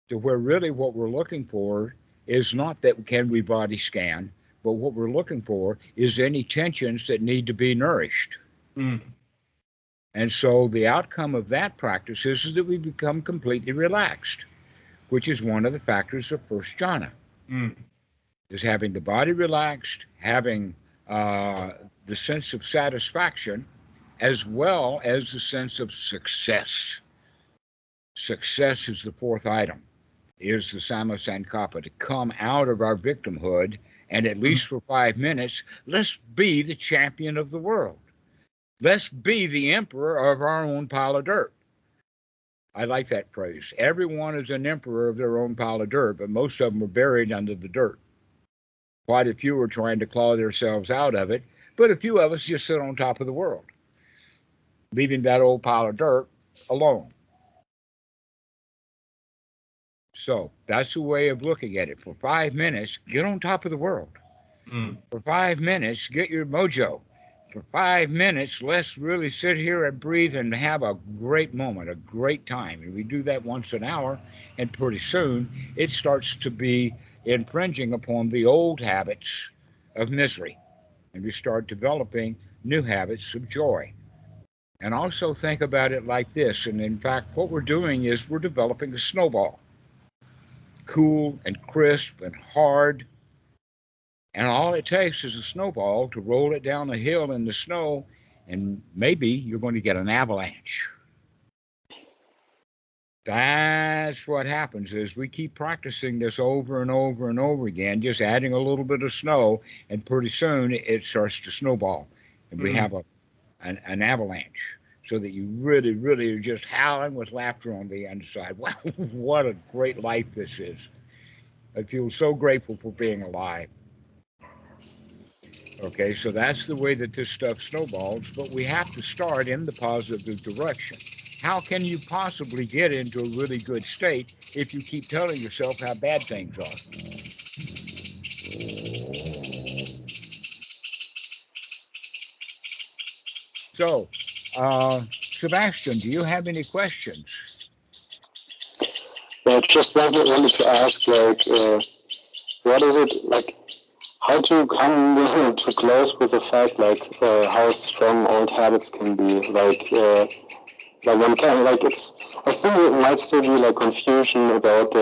to where really what we're looking for is not that can we body scan, but what we're looking for is any tensions that need to be nourished. Mm. And so the outcome of that practice is that we become completely relaxed, which is one of the factors of first jhana. Mm. Is having the body relaxed, having the sense of satisfaction, as well as the sense of success. Success is the fourth item, is the samma sankappa, to come out of our victimhood, and at least for 5 minutes, let's be the champion of the world. Let's be the emperor of our own pile of dirt. I like that phrase. Everyone is an emperor of their own pile of dirt, but most of them are buried under the dirt. Quite a few are trying to claw themselves out of it, but a few of us just sit on top of the world, leaving that old pile of dirt alone. So that's the way of looking at it. For 5 minutes, get on top of the world. Mm. For 5 minutes, get your mojo. For 5 minutes, let's really sit here and breathe and have a great moment, a great time. And we do that once an hour, and pretty soon it starts to be infringing upon the old habits of misery. And we start developing new habits of joy. And also think about it like this. And in fact, what we're doing is we're developing a snowball. Cool and crisp and hard. And all it takes is a snowball to roll it down a hill in the snow, and maybe you're going to get an avalanche. That's what happens is we keep practicing this over and over and over again, just adding a little bit of snow, and pretty soon it starts to snowball, and we have an avalanche. So that you really, really are just howling with laughter on the inside. Wow, what a great life this is! I feel so grateful for being alive. Okay, so that's the way that this stuff snowballs, but we have to start in the positive direction. How can you possibly get into a really good state if you keep telling yourself how bad things are? So, Sebastian, do you have any questions? I just wanted to ask, like, what is it like? How to come to close with the fact, like, how strong old habits can be? Like one can, like, it's. I think it might still be like confusion about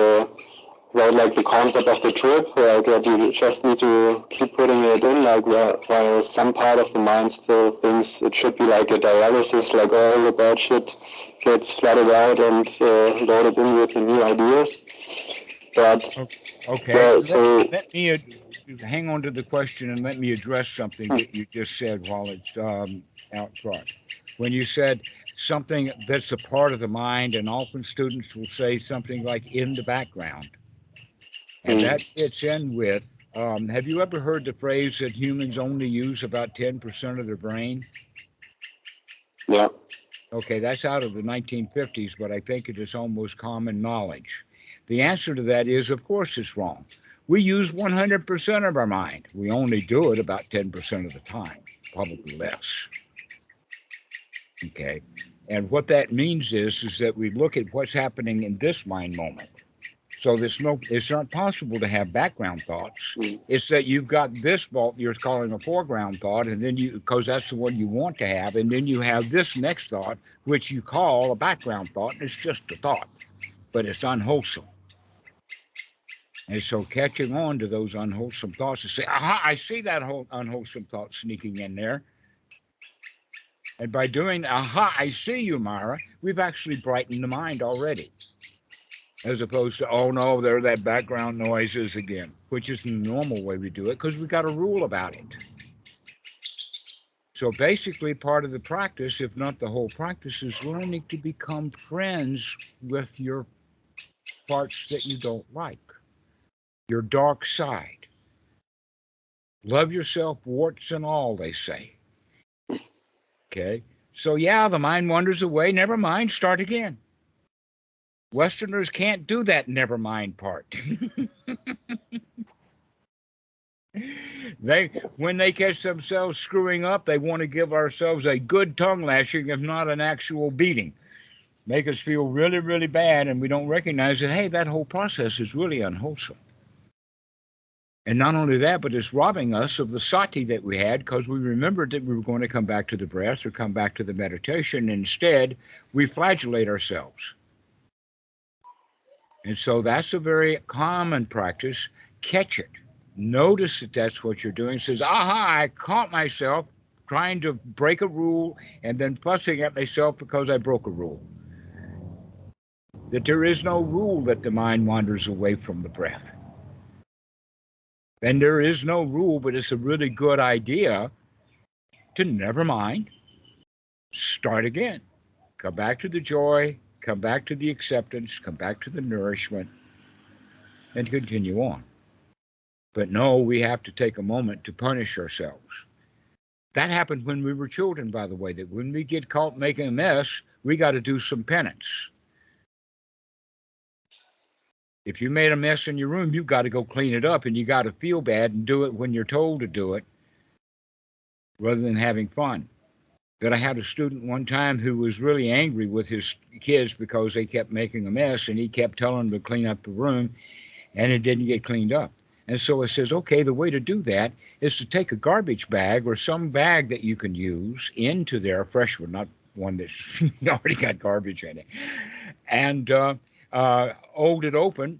like the concept of the trip, like that you just need to keep putting it in, like while some part of the mind still thinks it should be like a dialysis, like all the bad shit gets flooded out and loaded in with new ideas. But okay, so let me hang on to the question and let me address something that you just said while it's out front. When you said something that's a part of the mind, and often students will say something like in the background. And that fits in with, have you ever heard the phrase that humans only use about 10% of their brain? yeah. Okay, that's out of the 1950s, but I think it is almost common knowledge. The answer to that is, of course, it's wrong. We use 100% of our mind. We only do it about 10% of the time, probably less. Okay, and what that means is that we look at what's happening in this mind moment. So it's not possible to have background thoughts. It's that you've got this thought you're calling a foreground thought, and then because that's the one you want to have, and then you have this next thought, which you call a background thought, and it's just a thought, but it's unwholesome. And so catching on to those unwholesome thoughts and say, aha, I see that whole unwholesome thought sneaking in there. And by doing, aha, I see you, Myra, we've actually brightened the mind already. As opposed to, oh no, there are that background noises again, which is the normal way we do it because we got a rule about it. So basically, part of the practice, if not the whole practice, is learning to become friends with your parts that you don't like, your dark side. Love yourself, warts and all, they say. Okay, so yeah, the mind wanders away. Never mind, start again. Westerners can't do that never mind part. When they catch themselves screwing up, they want to give ourselves a good tongue lashing, if not an actual beating. Make us feel really, really bad, and we don't recognize that, hey, that whole process is really unwholesome. And not only that, but it's robbing us of the sati that we had because we remembered that we were going to come back to the breath or come back to the meditation. Instead, we flagellate ourselves. And so that's a very common practice. Catch it. Notice that that's what you're doing. Says, aha, I caught myself trying to break a rule and then fussing at myself because I broke a rule. That there is no rule that the mind wanders away from the breath. And there is no rule, but it's a really good idea to never mind. Start again. Come back to the joy, come back to the acceptance, come back to the nourishment, and continue on. But no, we have to take a moment to punish ourselves. That happened when we were children, by the way, that when we get caught making a mess, we got to do some penance. If you made a mess in your room, you've got to go clean it up, and you got to feel bad and do it when you're told to do it rather than having fun. That I had a student one time who was really angry with his kids because they kept making a mess, and he kept telling them to clean up the room, and it didn't get cleaned up. And so it says, okay, the way to do that is to take a garbage bag or some bag that you can use into there, a fresh one, not one that's already got garbage in it, and hold it open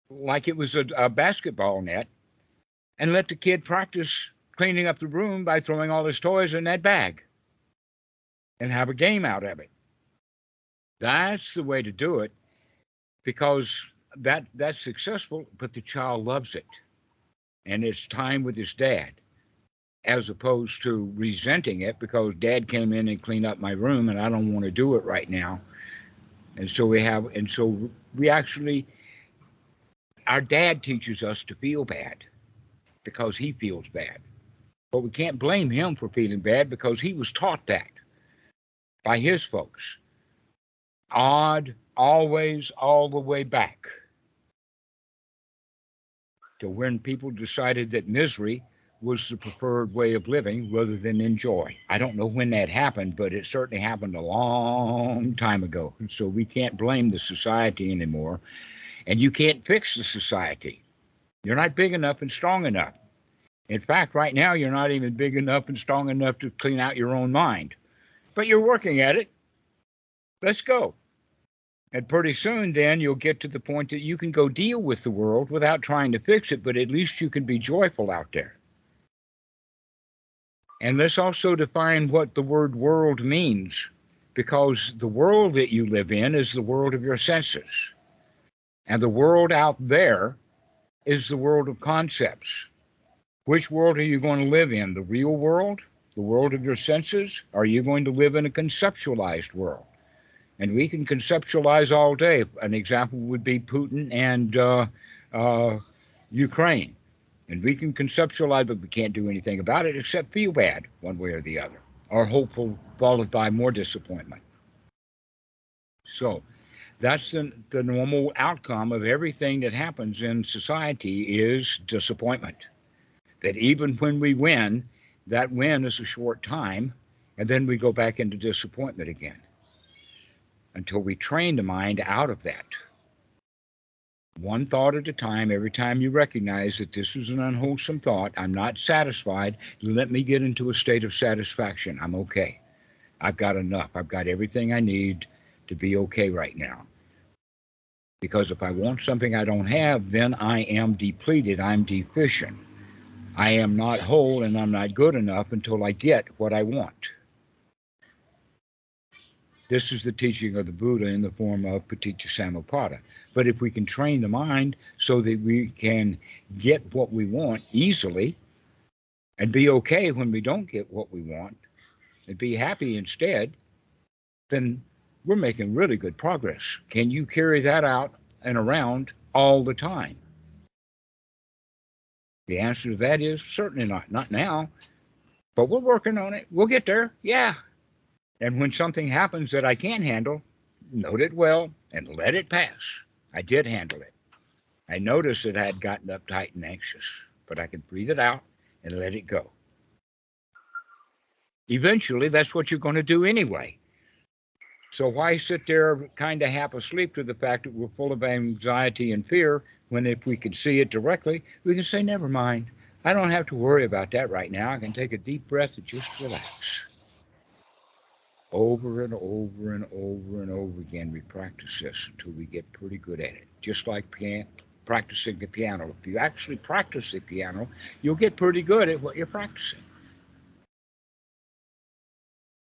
like it was a basketball net, and let the kid practice cleaning up the room by throwing all his toys in that bag and have a game out of it. That's the way to do it. because that's successful, but the child loves it. And it's time with his dad, as opposed to resenting it because dad came in and cleaned up my room and I don't want to do it right now. And so we actually, our dad teaches us to feel bad because he feels bad. But we can't blame him for feeling bad because he was taught that by his folks. Odd, always, all the way back to when people decided that misery was the preferred way of living rather than enjoy. I don't know when that happened, but it certainly happened a long time ago. And so we can't blame the society anymore. And you can't fix the society. You're not big enough and strong enough. In fact, right now, you're not even big enough and strong enough to clean out your own mind. But you're working at it. Let's go. And pretty soon, then, you'll get to the point that you can go deal with the world without trying to fix it, but at least you can be joyful out there. And let's also define what the word world means, because the world that you live in is the world of your senses. And the world out there is the world of concepts. Which world are you going to live in? The real world? The world of your senses? Or are you going to live in a conceptualized world? And we can conceptualize all day. An example would be Putin and Ukraine. And we can conceptualize, but we can't do anything about it except feel bad one way or the other, or hopeful, followed by more disappointment. So that's the normal outcome of everything that happens in society is disappointment. That even when we win, that win is a short time, and then we go back into disappointment again until we train the mind out of that. One thought at a time. Every time you recognize that this is an unwholesome thought, I'm not satisfied, let me get into a state of satisfaction. I'm okay. I've got enough. I've got everything I need to be okay right now. Because if I want something I don't have, then I am depleted. I'm deficient. I am not whole and I'm not good enough until I get what I want. This is the teaching of the Buddha in the form of Paticca Samuppada. But if we can train the mind so that we can get what we want easily and be okay when we don't get what we want and be happy instead, then we're making really good progress. Can you carry that out and around all the time? The answer to that is certainly not. Not now. But we're working on it. We'll get there. Yeah. And when something happens that I can't handle, note it well and let it pass. I did handle it. I noticed that I had gotten uptight and anxious, but I could breathe it out and let it go. Eventually, that's what you're going to do anyway. So why sit there kind of half asleep to the fact that we're full of anxiety and fear when if we could see it directly, we can say, never mind. I don't have to worry about that right now. I can take a deep breath and just relax. Over and over and over and over again, we practice this until we get pretty good at it. Just like practicing the piano. If you actually practice the piano, you'll get pretty good at what you're practicing.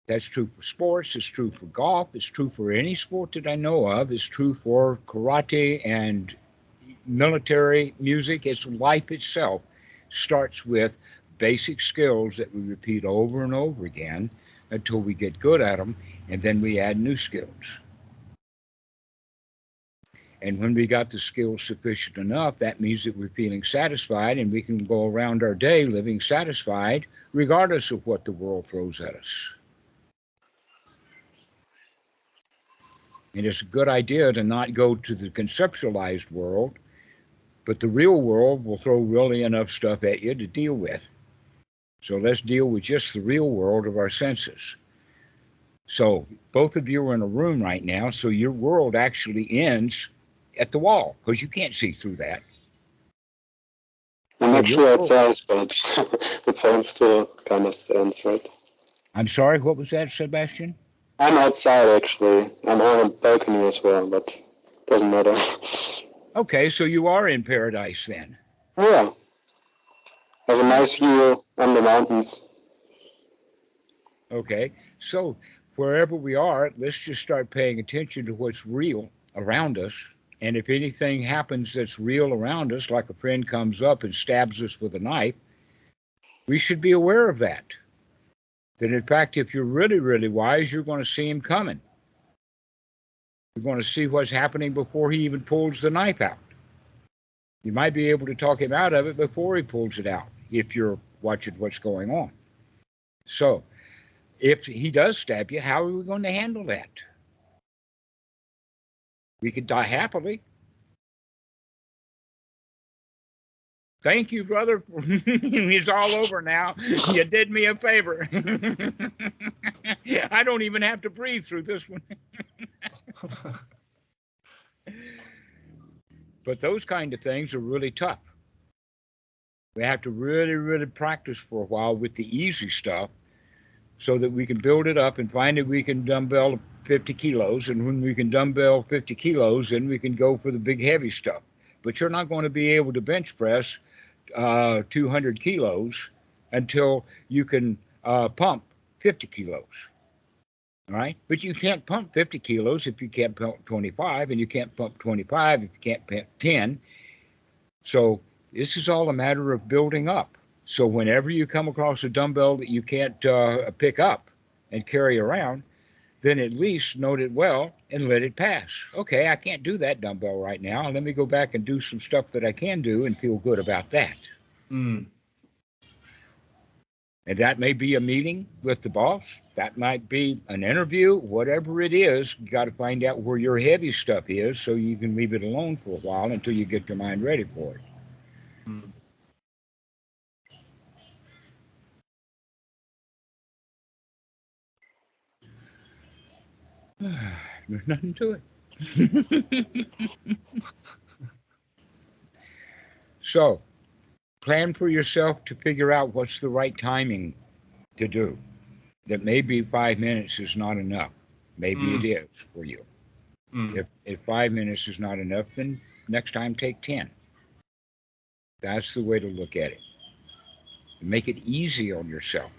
That's true for sports. It's true for golf. It's true for any sport that I know of. It's true for karate and military music. It's life itself starts with basic skills that we repeat over and over again until we get good at them, and then we add new skills. And when we got the skills sufficient enough, that means that we're feeling satisfied and we can go around our day living satisfied regardless of what the world throws at us. And it's a good idea to not go to the conceptualized world, but the real world will throw really enough stuff at you to deal with. So let's deal with just the real world of our senses. So both of you are in a room right now, so your world actually ends at the wall because you can't see through that. I'm actually outside, but the phone still kind of stands, right? I'm sorry, what was that, Sebastian? I'm outside, actually. I'm on a balcony as well, but doesn't matter. Okay, so you are in paradise then. Yeah. Have a nice view on the mountains. Okay, so wherever we are, let's just start paying attention to what's real around us And if anything happens that's real around us, like a friend comes up and stabs us with a knife, we should be aware of that. That in fact, if you're really, really wise, you're going to see him coming. You're going to see what's happening before he even pulls the knife out. You might be able to talk him out of it before he pulls it out, if you're watching what's going on. So, if he does stab you, how are we going to handle that? We could die happily. Thank you, brother. It's all over now. You did me a favor. I don't even have to breathe through this one. But those kind of things are really tough. We have to really, really practice for a while with the easy stuff so that we can build it up and find that we can dumbbell 50 kilos. And when we can dumbbell 50 kilos, then we can go for the big heavy stuff. But you're not going to be able to bench press 200 kilos until you can pump 50 kilos. All right? But you can't pump 50 kilos if you can't pump 25, and you can't pump 25 if you can't pump 10. So this is all a matter of building up. So whenever you come across a dumbbell that you can't pick up and carry around, then at least note it well and let it pass. Okay, I can't do that dumbbell right now. Let me go back and do some stuff that I can do and feel good about that. Mm. And that may be a meeting with the boss. That might be an interview. Whatever it is, you got to find out where your heavy stuff is so you can leave it alone for a while until you get your mind ready for it. Mm. There's nothing to it. So, plan for yourself to figure out what's the right timing to do. That maybe 5 minutes is not enough. Maybe it is for you. If 5 minutes is not enough, then next time take 10. That's the way to look at it. Make it easy on yourself.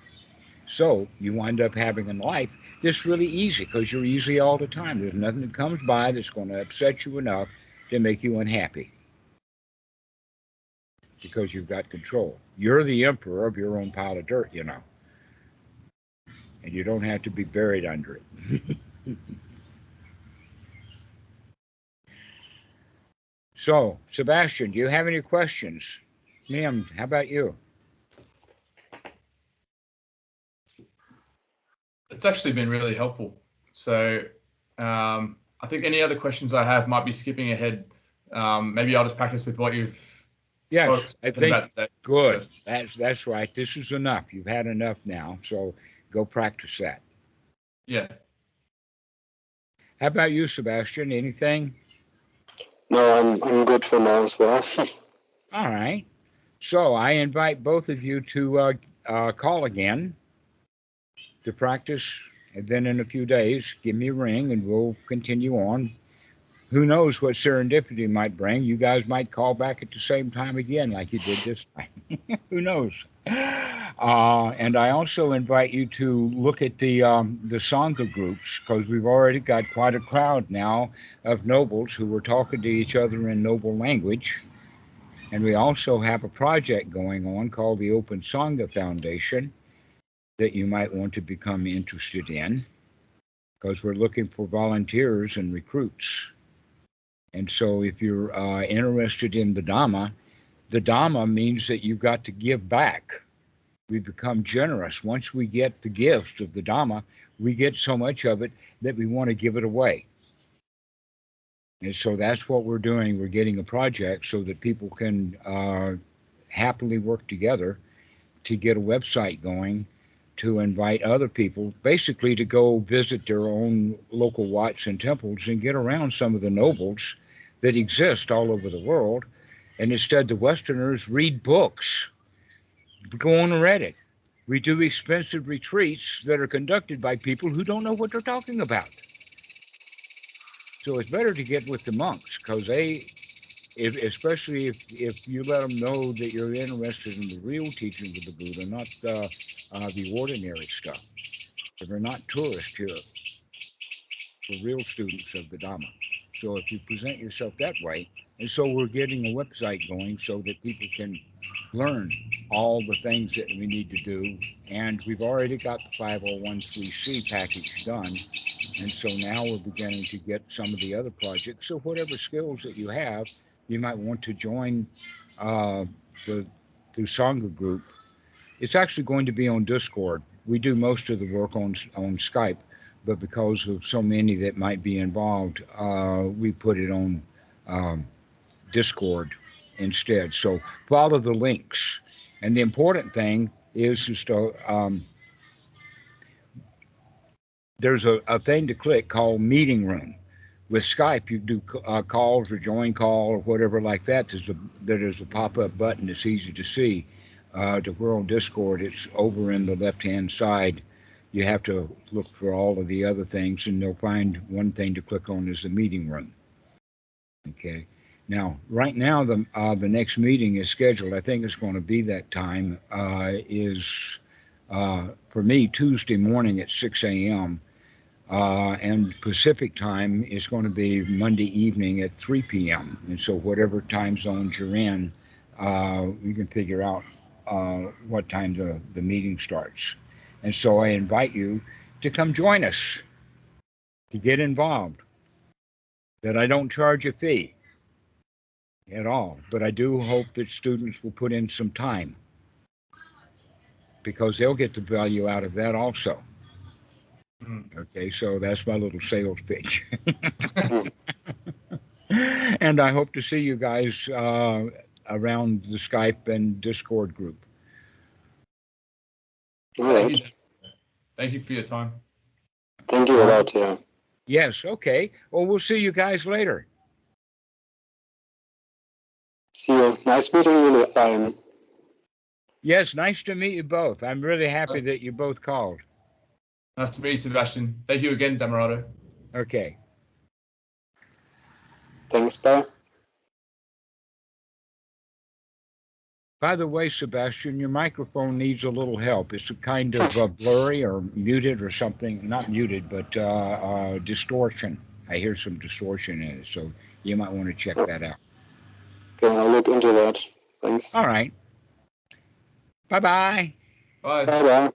So you wind up having a life that's really easy because you're easy all the time. There's nothing that comes by that's going to upset you enough to make you unhappy because you've got control. You're the emperor of your own pile of dirt, you know. And you don't have to be buried under it. So, Sebastian, do you have any questions? Liam, how about you? It's actually been really helpful. So I think any other questions I have might be skipping ahead. Maybe I'll just practice with what you've Yes, I think about today. good. That's right. This is enough. You've had enough now. So go practice that. Yeah. How about you, Sebastian? Anything? No, I'm good for now as well. All right. So I invite both of you to call again to practice, and then in a few days, give me a ring, and we'll continue on. Who knows what serendipity might bring? You guys might call back at the same time again, like you did this time. Who knows? And I also invite you to look at the Sangha groups, because we've already got quite a crowd now of nobles who are talking to each other in noble language. And we also have a project going on called the Open Sangha Foundation that you might want to become interested in, because we're looking for volunteers and recruits. And so if you're interested in the Dhamma means that you've got to give back. We become generous. Once we get the gifts of the Dhamma, we get so much of it that we want to give it away. And so that's what we're doing. We're getting a project so that people can happily work together to get a website going, to invite other people, basically to go visit their own local wats and temples and get around some of the nobles that exist all over the world. And instead, the Westerners read books, go on Reddit. We do expensive retreats that are conducted by people who don't know what they're talking about. So it's better to get with the monks, because especially if you let them know that you're interested in the real teachings of the Buddha, not the ordinary stuff. They're not tourists here. We're real students of the Dhamma. So if you present yourself that way, and so we're getting a website going so that people can learn all the things that we need to do. And we've already got the 5013C package done. And so now we're beginning to get some of the other projects. So whatever skills that you have, you might want to join the Sangha group. It's actually going to be on Discord. We do most of the work on Skype, but because of so many that might be involved, we put it on Discord instead. So follow the links. And the important thing is to there's a thing to click called Meeting Room. With Skype, you do calls or join call or whatever like that. There's a pop-up button that's easy to see. To where on Discord, it's over in the left-hand side. You have to look for all of the other things, and you'll find one thing to click on is the meeting room. Okay. Now, right now, the next meeting is scheduled. I think it's going to be that time. Is for me Tuesday morning at 6 a.m. And Pacific time is going to be Monday evening at 3 p.m. And so whatever time zones you're in, you can figure out what time the meeting starts. And so I invite you to come join us, to get involved. That I don't charge a fee at all, but I do hope that students will put in some time, because they'll get the value out of that also. Okay, so that's my little sales pitch. And I hope to see you guys around the Skype and Discord group. Thank you for your time. Thank you a lot, yeah. Yes, okay. Well, we'll see you guys later. See you. Nice meeting you, Ryan. Yes, nice to meet you both. I'm really happy that you both called. Nice to meet you, Sebastian. Thank you again, Dhammarato. Okay. Thanks, bye. By the way, Sebastian, your microphone needs a little help. It's a kind of blurry or muted or something. Not muted, but distortion. I hear some distortion in it, so you might want to check that out. Okay, I'll look into that. Thanks. All right. Bye-bye. Bye. Bye-bye.